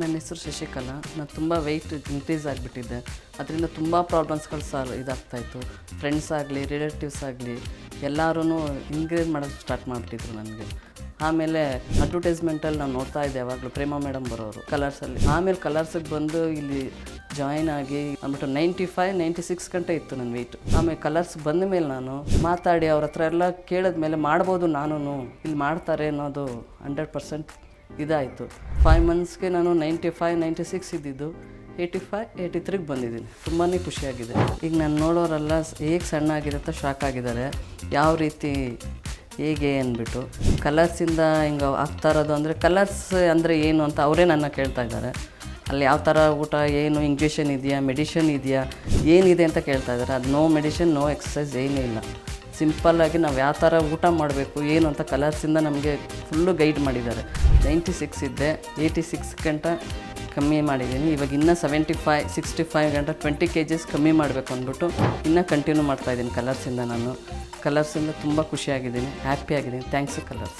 ನನ್ನ ಹೆಸರು ಶಶಿಕಲಾ. ನಾನು ತುಂಬ ವೆಯ್ಟ್ ಇನ್ಕ್ರೀಸ್ ಆಗಿಬಿಟ್ಟಿದ್ದೆ. ಅದರಿಂದ ತುಂಬ ಪ್ರಾಬ್ಲಮ್ಸ್ಗಳು ಇದಾಗ್ತಾಯಿತ್ತು. ಫ್ರೆಂಡ್ಸ್ ಆಗಲಿ ರಿಲೇಟಿವ್ಸ್ ಆಗಲಿ ಎಲ್ಲರೂ ಇನ್ಕ್ರೀಸ್ ಮಾಡೋದು ಸ್ಟಾರ್ಟ್ ಮಾಡಿಬಿಟ್ಟಿದ್ರು ನನಗೆ. ಆಮೇಲೆ ಅಡ್ವರ್ಟೈಸ್ಮೆಂಟಲ್ಲಿ ನಾನು ನೋಡ್ತಾ ಇದ್ದೆ ಯಾವಾಗಲೂ ಪ್ರೇಮಾ ಮೇಡಮ್ ಬರೋರು ಕಲರ್ಸಲ್ಲಿ. ಆಮೇಲೆ ಕಲರ್ಸಿಗೆ ಬಂದು ಇಲ್ಲಿ ಜಾಯಿನ್ ಆಗಿ ಅಂದ್ಬಿಟ್ಟು 95-96 ಗಂಟೆ ಇತ್ತು ನನ್ನ ವೆಯ್ಟು. ಆಮೇಲೆ ಕಲರ್ಸ್ ಬಂದ ಮೇಲೆ ನಾನು ಮಾತಾಡಿ ಅವ್ರ ಹತ್ರ ಎಲ್ಲ ಕೇಳಿದ್ಮೇಲೆ ಮಾಡ್ಬೋದು ನಾನು ಇಲ್ಲಿ ಮಾಡ್ತಾರೆ ಅನ್ನೋದು 100% ಇದಾಯಿತು. 5 ಮಂತ್ಸ್ಗೆ ನಾನು 95-96 ಇದ್ದಿದ್ದು 85-83ಗೆ ಬಂದಿದ್ದೀನಿ. ತುಂಬಾ ಖುಷಿಯಾಗಿದೆ. ಈಗ ನಾನು ನೋಡೋರೆಲ್ಲ ಹೇಗೆ ಸಣ್ಣ ಆಗಿದೆ ಅಂತ ಶಾಕ್ ಆಗಿದ್ದಾರೆ. ಯಾವ ರೀತಿ ಹೇಗೆ ಅಂದ್ಬಿಟ್ಟು ಕಲರ್ಸಿಂದ ಹಿಂಗೆ ಆಗ್ತಾ ಇರೋದು ಅಂದರೆ ಕಲರ್ಸ್ ಅಂದರೆ ಏನು ಅಂತ ಅವರೇ ನನ್ನ ಕೇಳ್ತಾ ಇದ್ದಾರೆ. ಅಲ್ಲಿ ಯಾವ ಥರ ಊಟ ಏನು ಇಂಜೆಕ್ಷನ್ ಇದೆಯಾ ಮೆಡಿಷನ್ ಇದೆಯಾ ಏನಿದೆ ಅಂತ ಕೇಳ್ತಾ ಇದ್ದಾರೆ. ಅದು ನೋ ಮೆಡಿಷನ್ ನೋ ಎಕ್ಸಸೈಸ್ ಏನೂ ಇಲ್ಲ. ಸಿಂಪಲ್ಲಾಗಿ ನಾವು ಯಾವ ಥರ ಊಟ ಮಾಡಬೇಕು ಏನು ಅಂತ ಕಲರ್ಸಿಂದ ನಮಗೆ ಫುಲ್ಲು ಗೈಡ್ ಮಾಡಿದ್ದಾರೆ. 96 ಇದ್ದೆ 86 ಗಂಟ ಕಮ್ಮಿ ಮಾಡಿದ್ದೀನಿ. ಇವಾಗ ಇನ್ನೂ 75-65 ಗಂಟ 20 kgs ಕಮ್ಮಿ ಮಾಡಬೇಕು ಅಂದ್ಬಿಟ್ಟು ಇನ್ನೂ ಕಂಟಿನ್ಯೂ ಮಾಡ್ತಾಯಿದ್ದೀನಿ ಕಲರ್ಸಿಂದ. ನಾನು ಕಲರ್ಸಿಂದ ತುಂಬ ಖುಷಿಯಾಗಿದ್ದೀನಿ, ಹ್ಯಾಪಿಯಾಗಿದ್ದೀನಿ. Thanks colours.